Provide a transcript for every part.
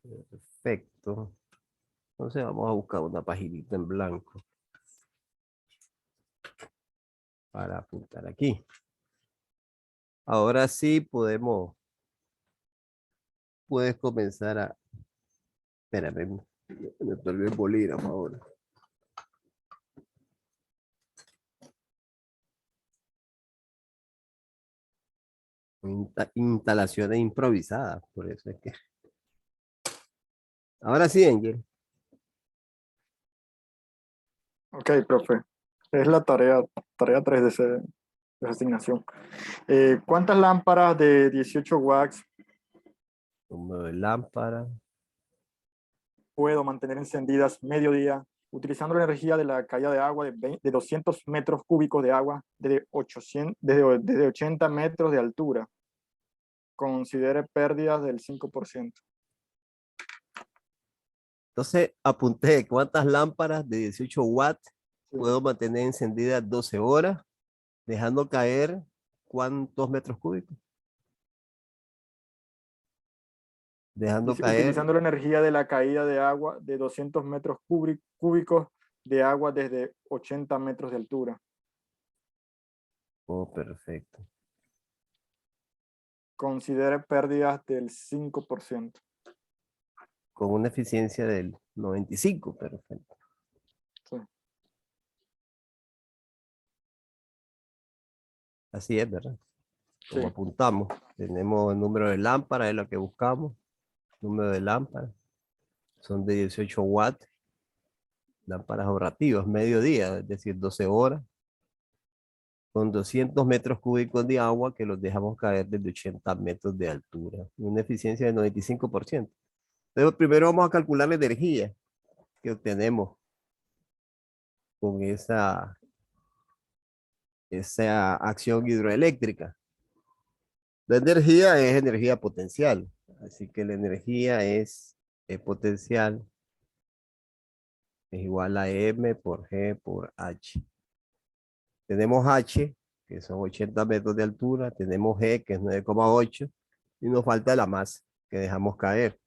Perfecto. Entonces vamos a buscar una paginita en blanco para apuntar aquí. Ahora sí puedes comenzar a... Espérame, me perdí el bolígrafo ahora. Instalaciones improvisadas, por eso es que... Ahora sí, Angel. Ok, profe. Es la tarea 3 de esa asignación. ¿Cuántas lámparas de 18 watts Número de lámpara. puedo mantener encendidas mediodía utilizando la energía de la caída de agua de 200 metros cúbicos de agua desde 80 metros de altura? Considere pérdidas del 5%. Entonces apunté cuántas lámparas de 18 watts Sí. puedo mantener encendidas 12 horas, dejando caer cuántos metros cúbicos. Dejando Dice, caer, utilizando la energía de la caída de agua de 200 metros cúbicos de agua desde 80 metros de altura. oh, perfecto. Considere pérdidas del 5%. Con una eficiencia del 95, perfecto. Sí. Así es, ¿verdad? Sí. Como apuntamos, tenemos el número de lámparas, es lo que buscamos. Número de lámparas, son de 18 watts, lámparas ahorrativas, mediodía, es decir, 12 horas, con 200 metros cúbicos de agua que los dejamos caer desde 80 metros de altura, una eficiencia del 95%. Entonces, primero vamos a calcular la energía que obtenemos con esa acción hidroeléctrica. La energía es energía potencial, así que la energía es potencial, es igual a M por G por H. Tenemos H, que son 80 metros de altura, tenemos G, que es 9,8, y nos falta la masa que dejamos caer.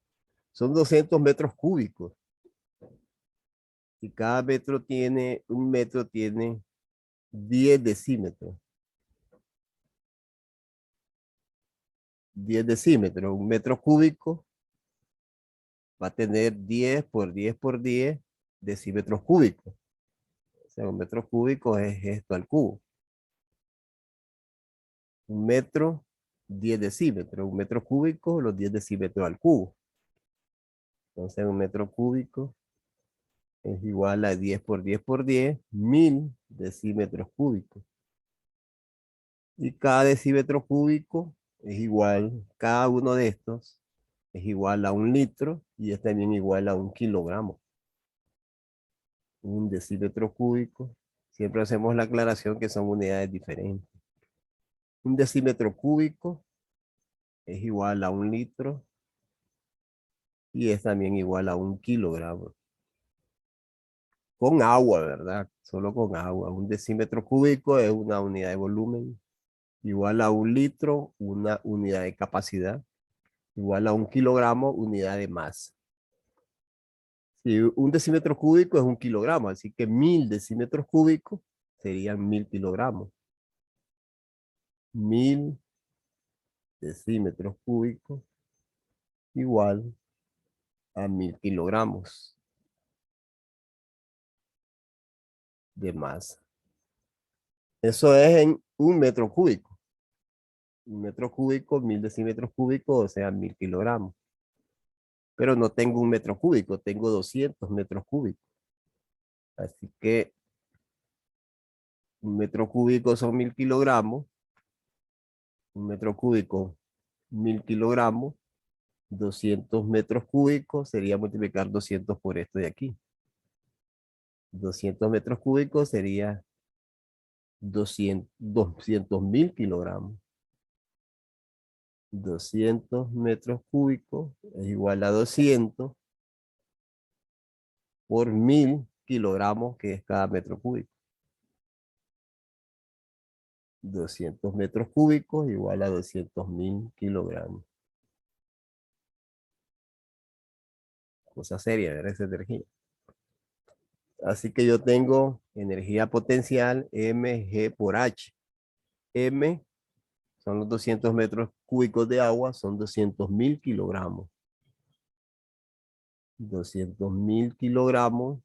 Son 200 metros cúbicos. Y cada un metro tiene 10 decímetros. 10 decímetros. Un metro cúbico va a tener 10 por 10 por 10 decímetros cúbicos. O sea, un metro cúbico es esto al cubo. Un metro, 10 decímetros. Un metro cúbico, los 10 decímetros al cubo. Entonces, un metro cúbico es igual a 10 por 10 por 10, 1000 decímetros cúbicos. Y cada decímetro cúbico es igual, cada uno de estos es igual a 1 litro y es también igual a 1 kilogramo. Un decímetro cúbico, siempre hacemos la aclaración que son unidades diferentes. Un decímetro cúbico es igual a 1 litro y es también igual a 1 kilogramo. Con agua, ¿verdad? Solo con agua. Un decímetro cúbico es una unidad de volumen, igual a 1 litro, una unidad de capacidad, igual a 1 kilogramo, unidad de masa. Si un decímetro cúbico es 1 kilogramo, así que 1000 decímetros cúbicos serían 1000 kilogramos. 1000 decímetros cúbicos igual a 1000 kilogramos de masa. Eso es en un metro cúbico. Un metro cúbico, 1000 decímetros cúbicos, o sea, 1000 kilogramos. Pero no tengo un metro cúbico, tengo 200 metros cúbicos. Así que un metro cúbico son 1000 kilogramos. Un metro cúbico, 1000 kilogramos. 200 metros cúbicos sería multiplicar 200 por esto de aquí. 200 metros cúbicos sería 200.000 kilogramos. 200 metros cúbicos es igual a 200 por 1000 kilogramos, que es cada metro cúbico. 200 metros cúbicos igual a 200.000 kilogramos. cosa seria, ¿verdad? Esa energía. Así que yo tengo energía potencial mg por h. M son los 200 metros cúbicos de agua, son 200.000 kilogramos. 200.000 kilogramos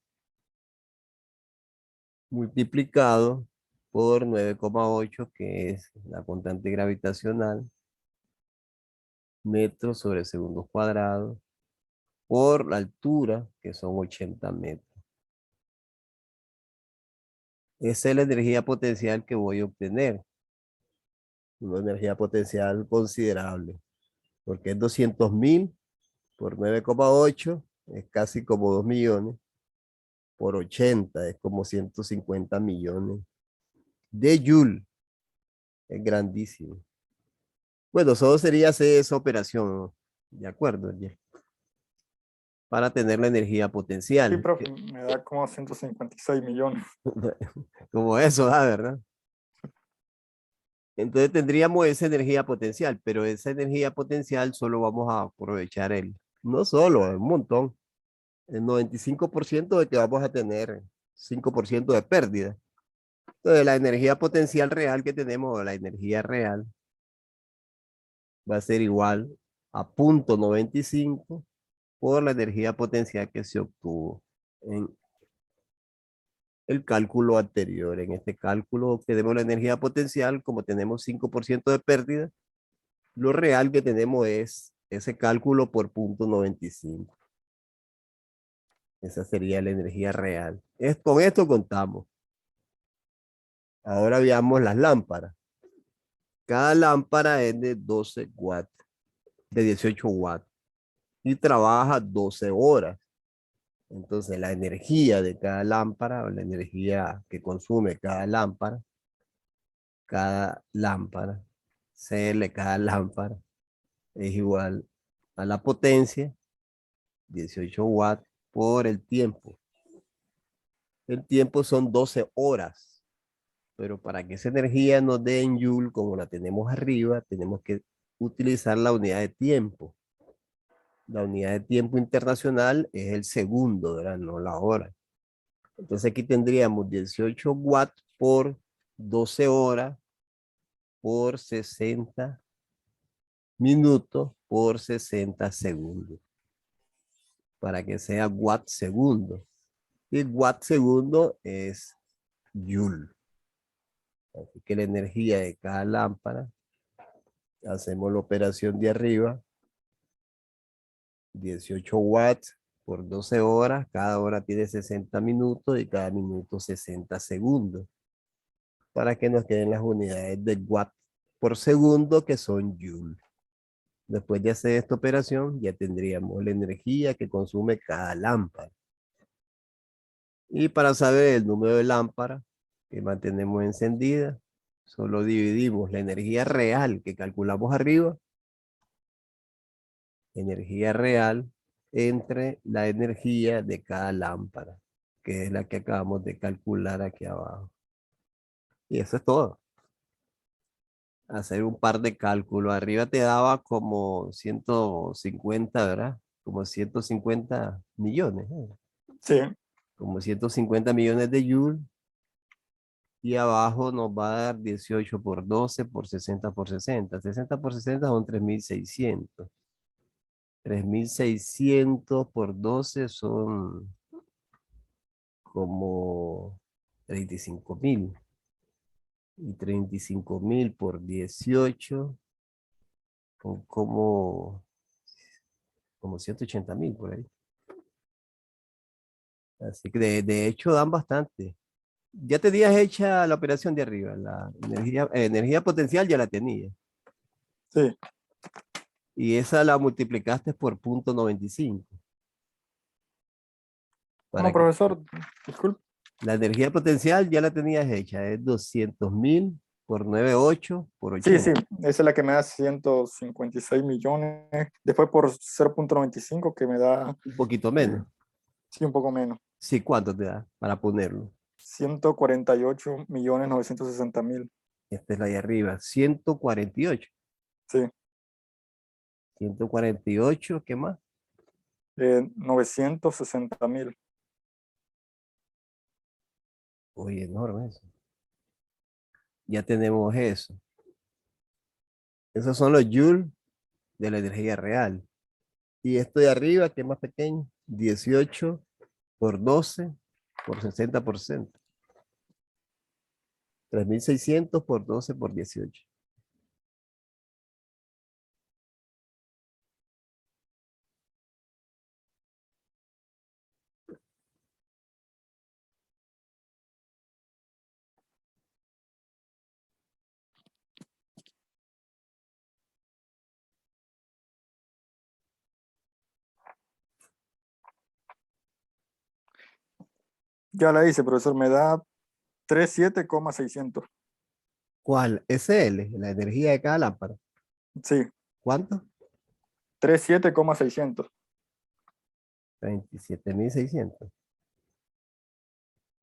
multiplicado por 9,8, que es la constante gravitacional, metros sobre segundos cuadrados, por la altura, que son 80 metros. Esa es la energía potencial que voy a obtener. Una energía potencial considerable, porque es 200.000 por 9,8, es casi como 2 millones, por 80, es como 150 millones de Joule. Es grandísimo. Bueno, solo sería hacer esa operación, ¿no? ¿De acuerdo? Para tener la energía Sí, potencial. profe, me da como 156 millones. Como eso, ¿ah? ¿Verdad? Entonces tendríamos esa energía potencial, pero esa energía potencial solo vamos a aprovechar no solo, un montón, el 95% de que vamos a tener 5% de pérdida. Entonces la energía potencial real que tenemos, la energía real, va a ser igual a 0,95 por la energía potencial que se obtuvo en el cálculo anterior. En este cálculo tenemos la energía potencial, como tenemos 5% de pérdida, lo real que tenemos es ese cálculo por 0,95. Esa sería la energía real. Con esto contamos. Ahora veamos las lámparas. Cada lámpara es de 12 watts, de 18 watts, y trabaja 12 horas. Entonces, la energía de cada lámpara, o la energía que consume cada lámpara, CL cada lámpara, es igual a la potencia, 18 watts, por el tiempo. El tiempo son 12 horas, pero para que esa energía nos dé en Joule, como la tenemos arriba, tenemos que utilizar la unidad de tiempo. La unidad de tiempo internacional es el segundo, ¿verdad? No la hora. Entonces aquí tendríamos 18 watts por 12 horas por 60 minutos por 60 segundos, para que sea watt segundo. Y watt segundo es Joule. Así que la energía de cada lámpara, hacemos la operación de arriba, 18 watts por 12 horas, cada hora tiene 60 minutos y cada minuto 60 segundos, para que nos queden las unidades de watt por segundo, que son Joule. Después de hacer esta operación, ya tendríamos la energía que consume cada lámpara. Y para saber el número de lámparas que mantenemos encendida, solo dividimos la energía real que calculamos arriba, energía real, entre la energía de cada lámpara, que es la que acabamos de calcular aquí abajo. Y eso es todo. Hacer un par de cálculos. Arriba te daba como 150, ¿verdad? Como 150 millones, ¿eh? Sí, Como 150 millones de Joule. Y abajo nos va a dar 18 por 12 por 60 por 60. 60 por 60 son 3.600. 3.600 por 12 son como 35.000. Y 35.000 por 18 son como 180.000 por ahí. Así que de hecho dan bastante. Ya tenías hecha la operación de arriba, la energía potencial ya la tenía. sí. Y esa la multiplicaste por 0,95. Bueno, Para que profesor, disculpe. la energía potencial ya la tenías hecha, es 200.000 por 9,8 por Sí, sí, 80. esa es la que me da 156 millones. Después por 0,95 que me da, Un poquito eh, menos. sí, un poco menos. Sí, ¿cuánto te da para ponerlo? 148 millones 960 mil. Esta es la de arriba, 148. Sí, 148, ¿qué más? 960.000. Uy, enorme eso. Ya tenemos eso. Esos son los joules de la energía real. Y esto de arriba, que es más pequeño, 18 por 12 por 60%. 3600 por 12 por 18. Ya la hice, profesor, me da 37,600. ¿Cuál? SL, la energía de cada lámpara. Sí, ¿Cuánto? 37,600. 27.600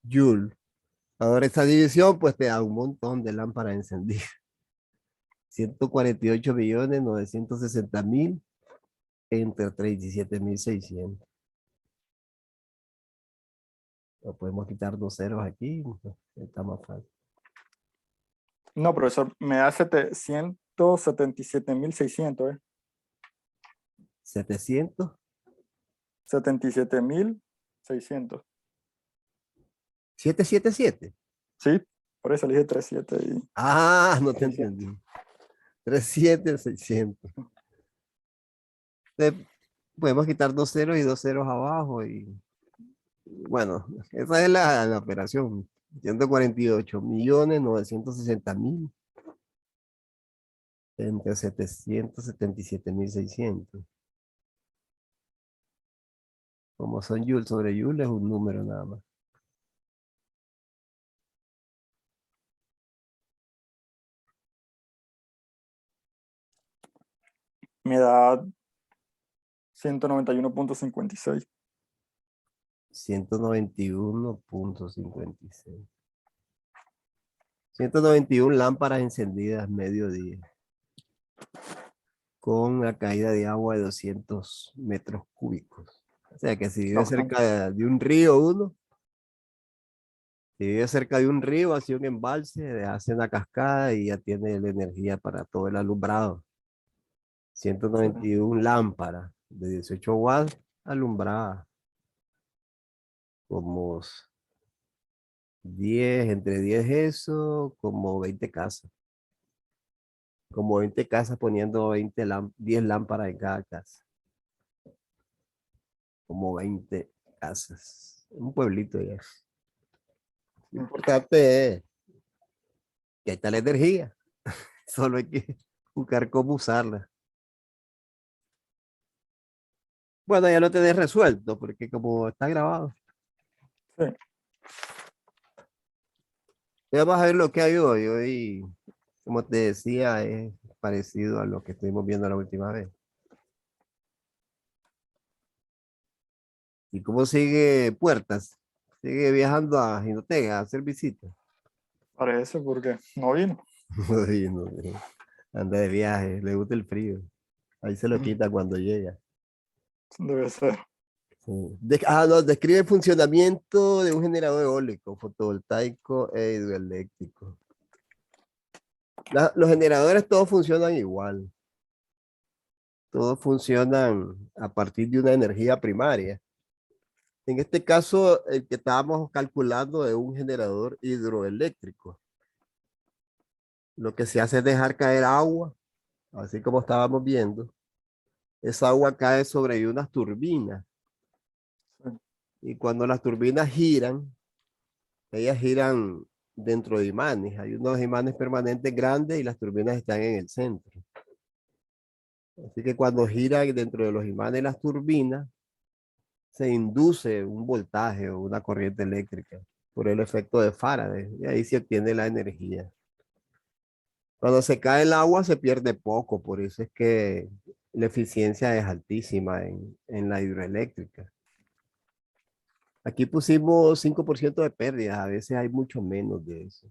Joule. Ahora esta división pues te da un montón de lámparas encendidas. 148.960.000 entre 37.600. Lo podemos quitar dos ceros aquí. Está más fácil. No, profesor, me da 177.600, 700. 77.600. 777. Sí, por eso le dije 37 y Ah, no te 600. entendí. 37.600. Podemos quitar dos ceros y dos ceros abajo y bueno, esa es la operación. 148.960.000 entre 777.600. Como son Joule sobre Joule, es un número nada más. Me da 191,56. 191.56. 191 lámparas encendidas mediodía con una caída de agua de 200 metros cúbicos. O sea que si vive Bastante. cerca de un río uno, si vive cerca de un río, hace un embalse, hace una cascada y ya tiene la energía para todo el alumbrado. ciento Sí. noventa y 1 lámparas de 18 watts alumbradas, como 10, entre 10 eso, como 20 casas. Como 20 casas poniendo 10 lámparas en cada casa. Como 20 casas. Un pueblito ya. Lo importante es que ahí está la energía. Solo hay que buscar cómo usarla. Bueno, ya lo tenés resuelto, porque como está grabado, Sí. ya vas a ver lo que hay hoy. Hoy, como te decía, es parecido a lo que estuvimos viendo la última vez. ¿Y cómo sigue Puertas? Sigue viajando a Jinotega a hacer visitas. Parece porque no vino. Ay, no, anda de viaje, le gusta el frío. Ahí se lo quita cuando llega. Debe ser. Sí. No, describe el funcionamiento de un generador eólico, fotovoltaico e hidroeléctrico. Los generadores todos funcionan igual. Todos funcionan a partir de una energía primaria. En este caso, el que estábamos calculando es un generador hidroeléctrico. Lo que se hace es dejar caer agua, así como estábamos viendo. Esa agua cae sobre unas turbinas. Sí. Y cuando las turbinas giran, ellas giran dentro de imanes. Hay unos imanes permanentes grandes y las turbinas están en el centro. Así que cuando giran dentro de los imanes las turbinas, se induce un voltaje o una corriente eléctrica por el efecto de Faraday. Y ahí se obtiene la energía. Cuando se cae el agua se pierde poco, por eso es que la eficiencia es altísima en la hidroeléctrica. Aquí pusimos 5% de pérdidas, a veces hay mucho menos de eso.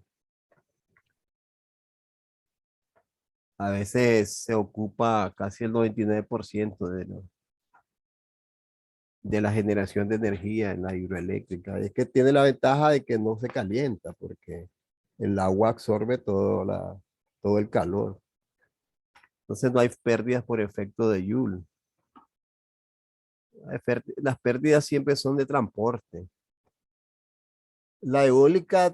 A veces se ocupa casi el 99% de la generación de energía en la hidroeléctrica. Es que tiene la ventaja de que no se calienta porque el agua absorbe todo el calor. Entonces no hay pérdidas por efecto de Joule. Las pérdidas siempre son de transporte. La eólica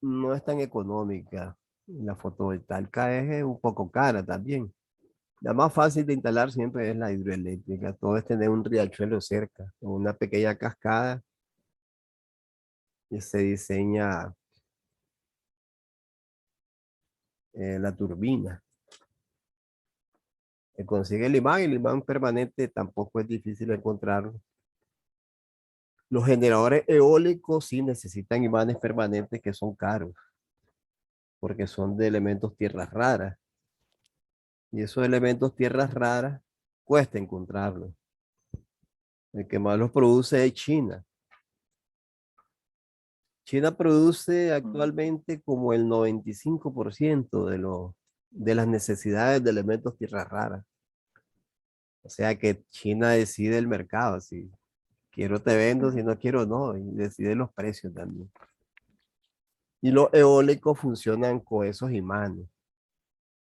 no es tan económica. La fotovoltaica es un poco cara también. La más fácil de instalar siempre es la hidroeléctrica. Todo es tener un riachuelo cerca, o una pequeña cascada y se diseña la turbina. Se consigue el imán permanente tampoco es difícil encontrarlo. Los generadores eólicos sí necesitan imanes permanentes que son caros, porque son de elementos tierras raras. Y esos elementos tierras raras cuesta encontrarlos. El que más los produce es China. China produce actualmente como el 95% de las necesidades de elementos tierras raras. O sea que China decide el mercado, si quiero te vendo, si no quiero no, y decide los precios también. Y los eólicos funcionan con esos imanes.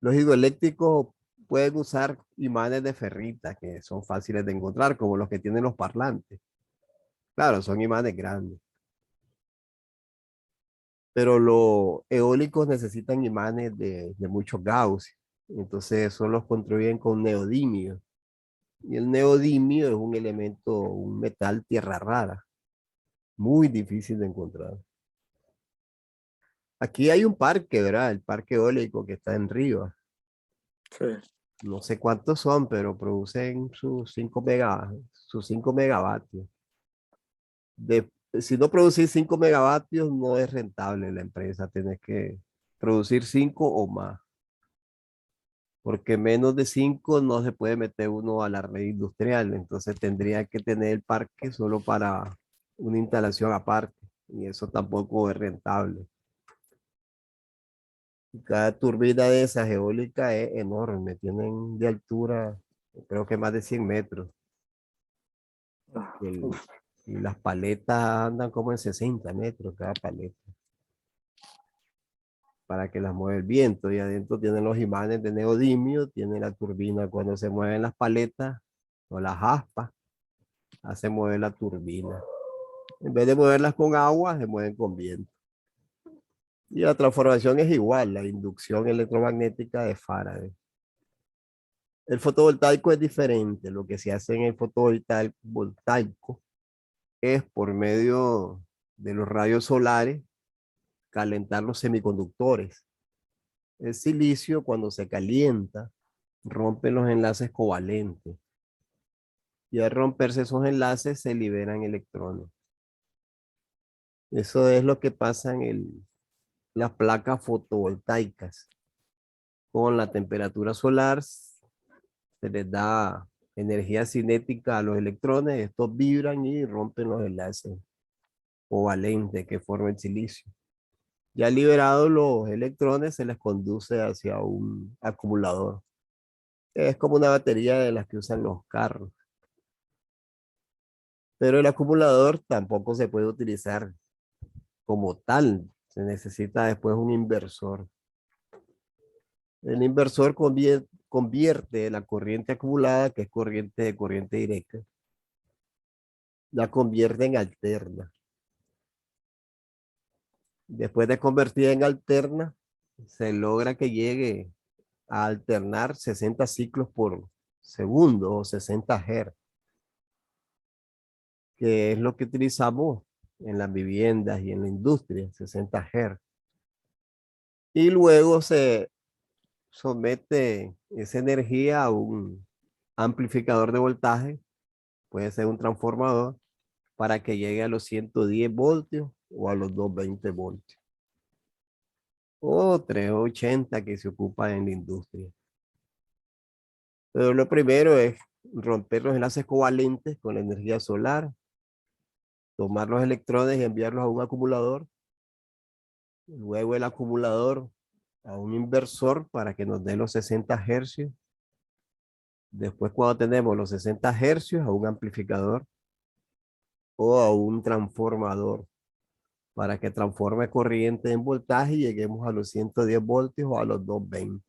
Los hidroeléctricos pueden usar imanes de ferrita que son fáciles de encontrar, como los que tienen los parlantes. Claro, son imanes grandes. Pero los eólicos necesitan imanes de muchos Gauss. Entonces, eso los construyen con neodimio. Y el neodimio es un elemento, un metal tierra rara, muy difícil de encontrar. Aquí hay un parque, ¿verdad? El parque eólico que está en Rivas. Sí. No sé cuántos son, pero producen sus 5 megavatios. Si no producís 5 megavatios, no es rentable la empresa. Tienes que producir 5 o más. Porque menos de 5 no se puede meter uno a la red industrial. Entonces tendría que tener el parque solo para una instalación aparte. Y eso tampoco es rentable. Cada turbina de esas eólicas es enorme. Tienen de altura, creo que más de 100 metros. Ah, El- uf. y las paletas andan como en 60 metros cada paleta para que las mueva el viento. Y adentro tienen los imanes de neodimio, tiene la turbina cuando se mueven las paletas o las aspas, hace mover la turbina. En vez de moverlas con agua, se mueven con viento. Y la transformación es igual, la inducción electromagnética de Faraday. El fotovoltaico es diferente. Lo que se hace en el fotovoltaico es por medio de los rayos solares calentar los semiconductores. El silicio, cuando se calienta, rompe los enlaces covalentes. Y al romperse esos enlaces, se liberan electrones. Eso es lo que pasa en las placas fotovoltaicas. Con la temperatura solar, se les da energía cinética a los electrones. Estos vibran y rompen los enlaces covalentes que forma el silicio. Ya liberados los electrones, se les conduce hacia un acumulador. Es como una batería de las que usan los carros. Pero el acumulador tampoco se puede utilizar como tal. Se necesita después un inversor. El inversor convierte la corriente acumulada, que es corriente directa, la convierte en alterna. Después de convertir en alterna, se logra que llegue a alternar 60 ciclos por segundo o 60 Hz, que es lo que utilizamos en las viviendas y en la industria, 60 Hz. Y luego se somete esa energía a un amplificador de voltaje, puede ser un transformador, para que llegue a los 110 voltios o a los 220 voltios. O 380 que se ocupa en la industria. Pero lo primero es romper los enlaces covalentes con la energía solar, tomar los electrones y enviarlos a un acumulador. Luego el acumulador a un inversor para que nos dé los 60 hercios. Después, cuando tenemos los 60 hercios, a un amplificador o a un transformador para que transforme corriente en voltaje y lleguemos a los 110 voltios o a los 220,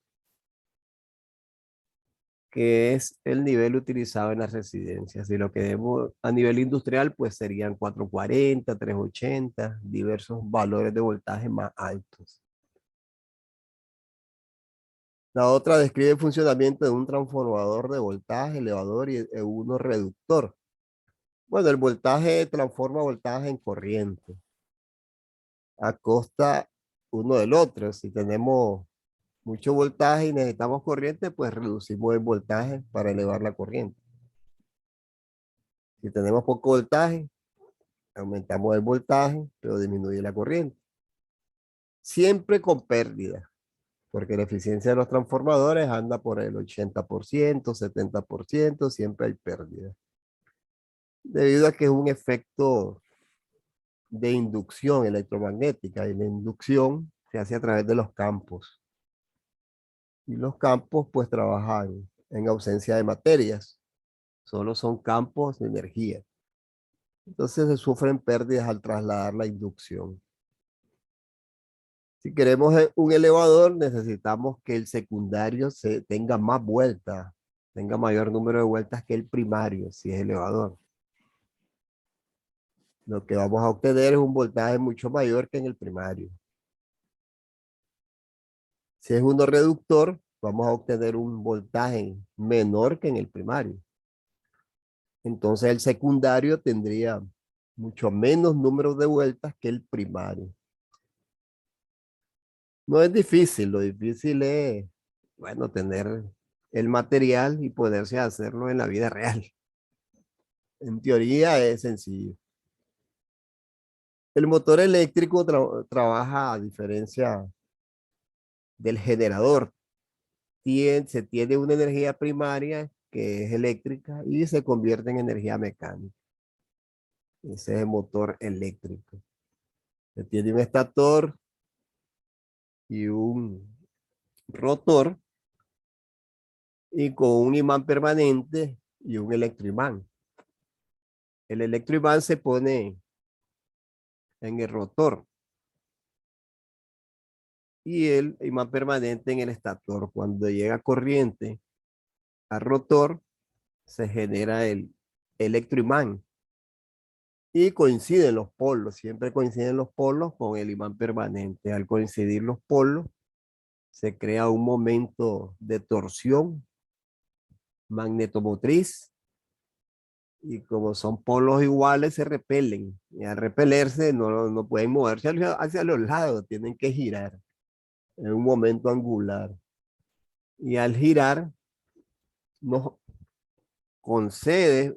que es el nivel utilizado en las residencias. Y lo que vemos a nivel industrial, pues serían 440, 380, diversos valores de voltaje más altos. La otra describe el funcionamiento de un transformador de voltaje, elevador y uno reductor. Bueno, el voltaje transforma voltaje en corriente a costa uno del otro. Si tenemos mucho voltaje y necesitamos corriente, pues reducimos el voltaje para elevar la corriente. Si tenemos poco voltaje, aumentamos el voltaje, pero disminuye la corriente. Siempre con pérdida, porque la eficiencia de los transformadores anda por el 80%, 70%, siempre hay pérdida. Debido a que es un efecto de inducción electromagnética y la inducción se hace a través de los campos. Y los campos pues trabajan en ausencia de materias, solo son campos de energía. Entonces se sufren pérdidas al trasladar la inducción. Si queremos un elevador, necesitamos que el secundario tenga más vueltas, tenga mayor número de vueltas que el primario, si es elevador. Lo que vamos a obtener es un voltaje mucho mayor que en el primario. Si es uno reductor, vamos a obtener un voltaje menor que en el primario. Entonces el secundario tendría mucho menos número de vueltas que el primario. No es difícil, lo difícil es, bueno, tener el material y poderse hacerlo en la vida real. En teoría es sencillo. El motor eléctrico trabaja a diferencia del generador. Se tiene una energía primaria que es eléctrica y se convierte en energía mecánica. Ese es el motor eléctrico. Se tiene un estator y un rotor y con un imán permanente y un electroimán. El electroimán se pone en el rotor y el imán permanente en el estator. Cuando llega corriente al rotor, se genera el electroimán y coinciden los polos, siempre coinciden los polos con el imán permanente. Al coincidir los polos, se crea un momento de torsión magnetomotriz y como son polos iguales se repelen y al repelerse no pueden moverse hacia los lados, tienen que girar en un momento angular y al girar nos concede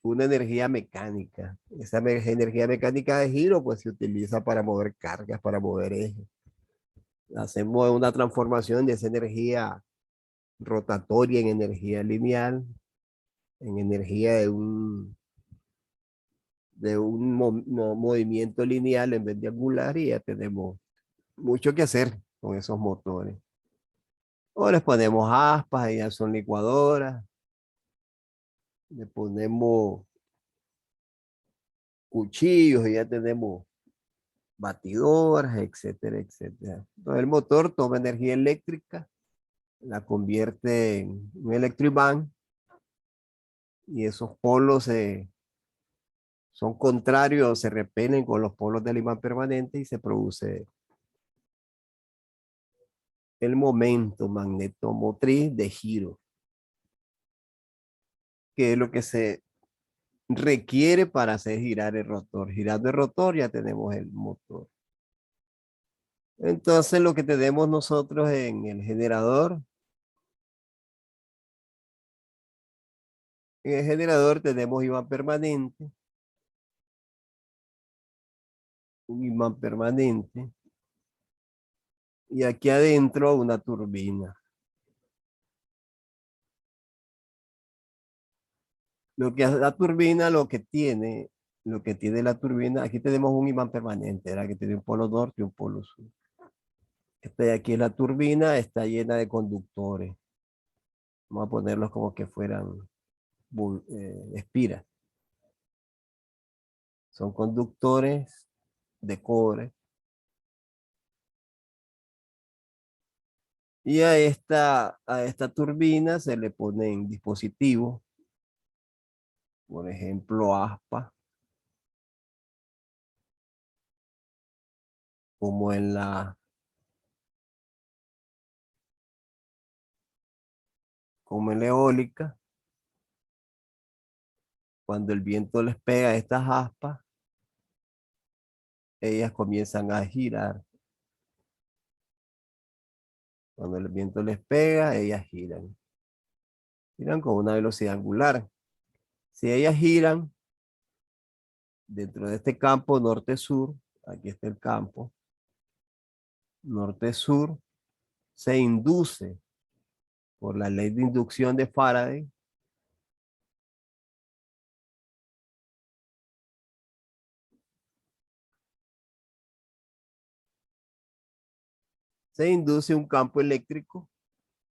una energía mecánica. Esa energía mecánica de giro pues se utiliza para mover cargas, para mover ejes. Hacemos una transformación de esa energía rotatoria en energía lineal, en energía de un movimiento lineal en vez de angular y ya tenemos mucho que hacer con esos motores. O les ponemos aspas, ya son licuadoras, le ponemos cuchillos y ya tenemos batidoras, etcétera, etcétera. Entonces el motor toma energía eléctrica, la convierte en un electroimán y esos polos son contrarios, se repelen con los polos del imán permanente y se produce el momento magnetomotriz de giro, que es lo que se requiere para hacer girar el rotor. Girando el rotor ya tenemos el motor. Entonces lo que tenemos nosotros en el generador tenemos imán permanente, un imán permanente, y aquí adentro una turbina. Lo que hace la turbina, lo que tiene la turbina, aquí tenemos un imán permanente, ¿verdad? Que tiene un polo norte y un polo sur. Esta de aquí es la turbina, está llena de conductores. Vamos a ponerlos como que fueran espiras. Son conductores de cobre. Y a esta turbina se le ponen dispositivos, por ejemplo, aspas, como como en la eólica. Cuando el viento les pega a estas aspas, ellas comienzan a girar. Cuando el viento les pega, ellas giran. Giran con una velocidad angular. Si ellas giran dentro de este campo norte-sur, aquí está el campo, norte-sur, se induce por la ley de inducción de Faraday, se induce un campo eléctrico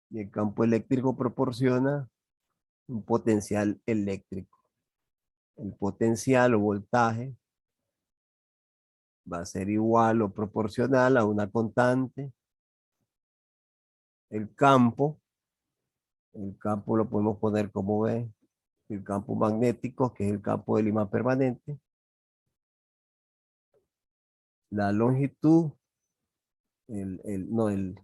y el campo eléctrico proporciona un potencial eléctrico. El potencial o voltaje va a ser igual o proporcional a una constante. El campo lo podemos poner como B, el campo magnético, que es el campo del imán permanente. La longitud, no, el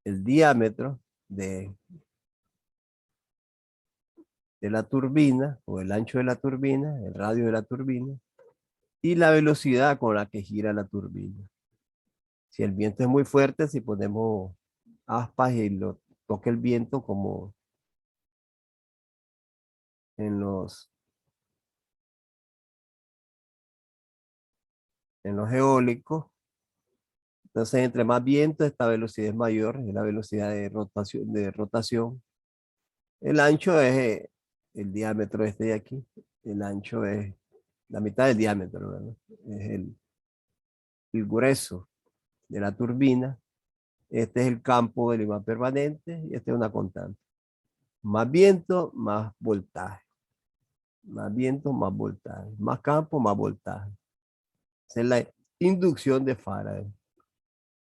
diámetro de la turbina, o el ancho de la turbina, el radio de la turbina, y la velocidad con la que gira la turbina. Si el viento es muy fuerte, si ponemos aspas y lo toca el viento como en los eólicos, entonces entre más viento, esta velocidad es mayor, es la velocidad de rotación. El ancho es el diámetro este de aquí, el ancho es la mitad del diámetro, ¿verdad? Es el grueso de la turbina. Este es el campo del imán permanente y este es una constante. Más viento, más voltaje. Más viento, más voltaje. Más campo, más voltaje. Esa es la inducción de Faraday.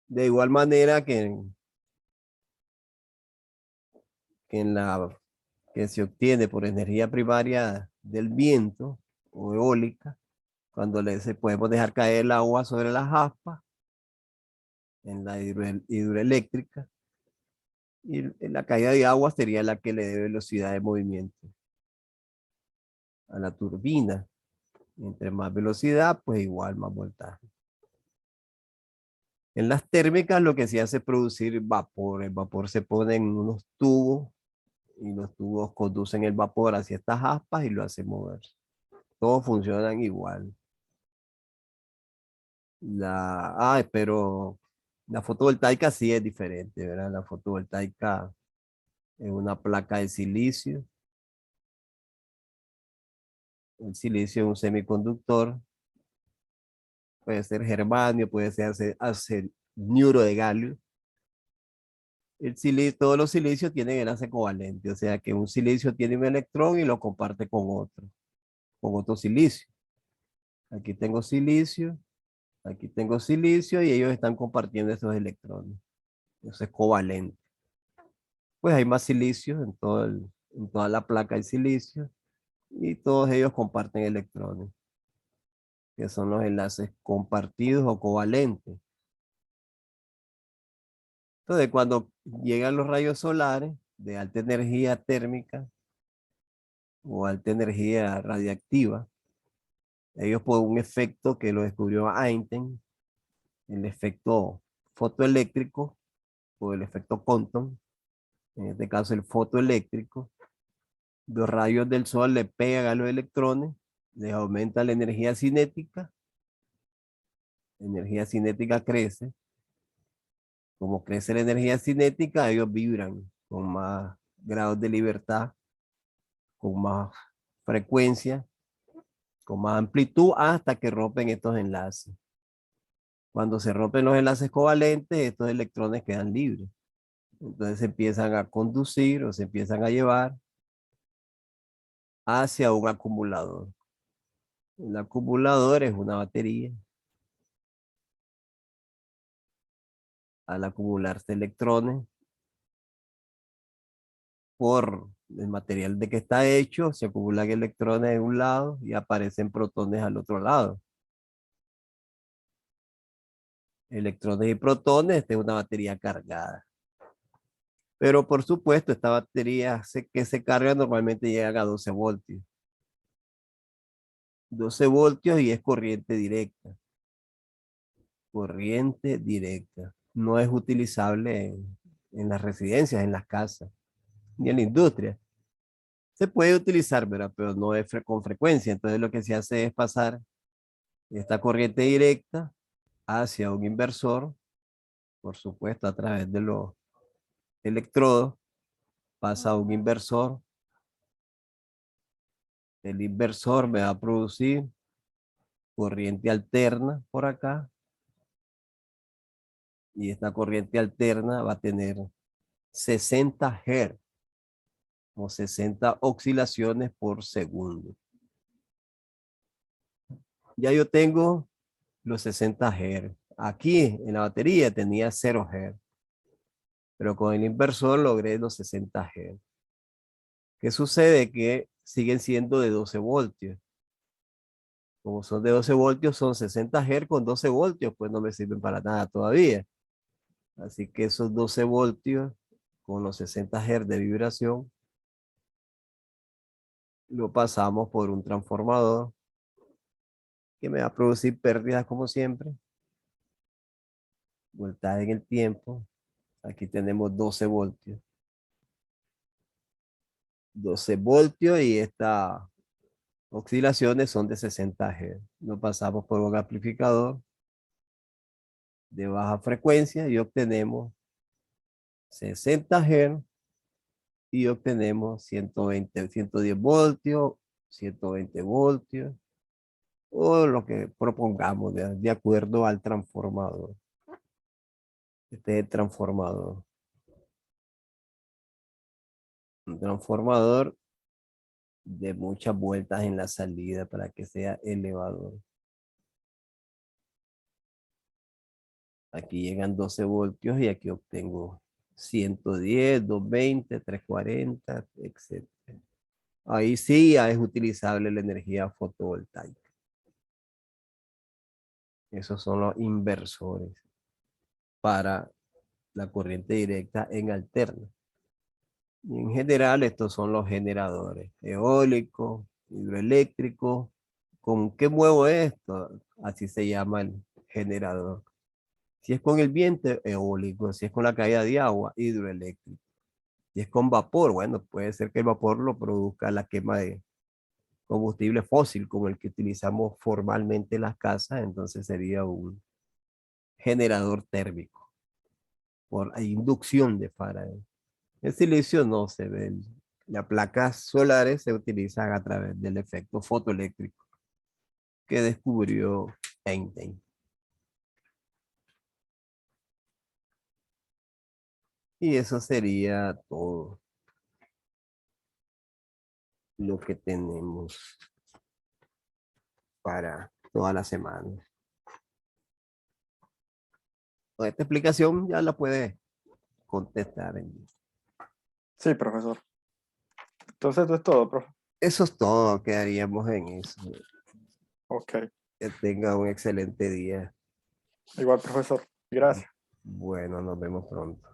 De igual manera que se obtiene por energía primaria del viento o eólica, cuando podemos dejar caer el agua sobre las aspas, en la hidroeléctrica, y en la caída de agua sería la que le dé velocidad de movimiento a la turbina. Entre más velocidad, pues igual más voltaje. En las térmicas lo que se hace es producir vapor. El vapor se pone en unos tubos y los tubos conducen el vapor hacia estas aspas y lo hacen mover. Todos funcionan igual. Pero la fotovoltaica sí es diferente, ¿verdad? La fotovoltaica es una placa de silicio. El silicio es un semiconductor. Puede ser germanio, puede ser niuro de galio. Todos los silicios tienen enlace covalente, o sea que un silicio tiene un electrón y lo comparte con otro silicio. Aquí tengo silicio, aquí tengo silicio y ellos están compartiendo esos electrones. Eso es covalente. Pues hay más silicio en toda la placa de silicio y todos ellos comparten electrones, que son los enlaces compartidos o covalentes. Entonces, cuando llegan los rayos solares de alta energía térmica o alta energía radiactiva, ellos por un efecto que lo descubrió Einstein, el efecto fotoeléctrico o el efecto Compton, en este caso el fotoeléctrico, los rayos del sol le pegan a los electrones, les aumenta la energía cinética crece. Como crece la energía cinética, ellos vibran con más grados de libertad, con más frecuencia, con más amplitud, hasta que rompen estos enlaces. Cuando se rompen los enlaces covalentes, estos electrones quedan libres. Entonces se empiezan a conducir o se empiezan a llevar hacia un acumulador. El acumulador es una batería. Al acumularse electrones por el material de que está hecho, se acumulan electrones en un lado y aparecen protones al otro lado. Electrones y protones, esta es una batería cargada. Pero por supuesto, esta batería que se carga normalmente llega a 12 voltios. 12 voltios y es corriente directa. Corriente directa. No es utilizable en las residencias, en las casas, ni en la industria. Se puede utilizar, ¿verdad? Pero no es con frecuencia. Entonces lo que se hace es pasar esta corriente directa hacia un inversor, por supuesto, a través de los electrodos, pasa a un inversor. El inversor me va a producir corriente alterna por acá. Y esta corriente alterna va a tener 60 Hz o 60 oscilaciones por segundo. Ya yo tengo los 60 Hz. Aquí en la batería tenía 0 Hz. Pero con el inversor logré los 60 Hz. ¿Qué sucede? Que siguen siendo de 12 voltios. Como son de 12 voltios, son 60 Hz con 12 voltios, pues no me sirven para nada todavía. Así que esos 12 voltios con los 60 Hz de vibración lo pasamos por un transformador que me va a producir pérdidas como siempre. Voltaje en el tiempo. Aquí tenemos 12 voltios. 12 voltios y estas oscilaciones son de 60 Hz. Lo pasamos por un amplificador de baja frecuencia y obtenemos 60 Hz y obtenemos 120, 110 voltios, 120 voltios o lo que propongamos de acuerdo al transformador. Este es el transformador. Un transformador de muchas vueltas en la salida para que sea elevador. Aquí llegan 12 voltios y aquí obtengo 110, 220, 340, etc. Ahí sí ya es utilizable la energía fotovoltaica. Esos son los inversores para la corriente directa en alterna. Y en general estos son los generadores eólicos, hidroeléctricos. ¿Con qué muevo esto? Así se llama el generador. Si es con el viento, eólico. Si es con la caída de agua, hidroeléctrico. Si es con vapor, bueno, puede ser que el vapor lo produzca la quema de combustible fósil, como el que utilizamos formalmente en las casas, entonces sería un generador térmico por inducción de Faraday. El silicio no se ve. Las placas solares se utilizan a través del efecto fotoeléctrico que descubrió Einstein. Y eso sería todo lo que tenemos para toda la semana. Con esta explicación ya la puede contestar. Sí, profesor. Entonces, esto es todo, profe. Eso es todo, quedaríamos en eso. Ok. Que tenga un excelente día. Igual, profesor. Gracias. Bueno, nos vemos pronto.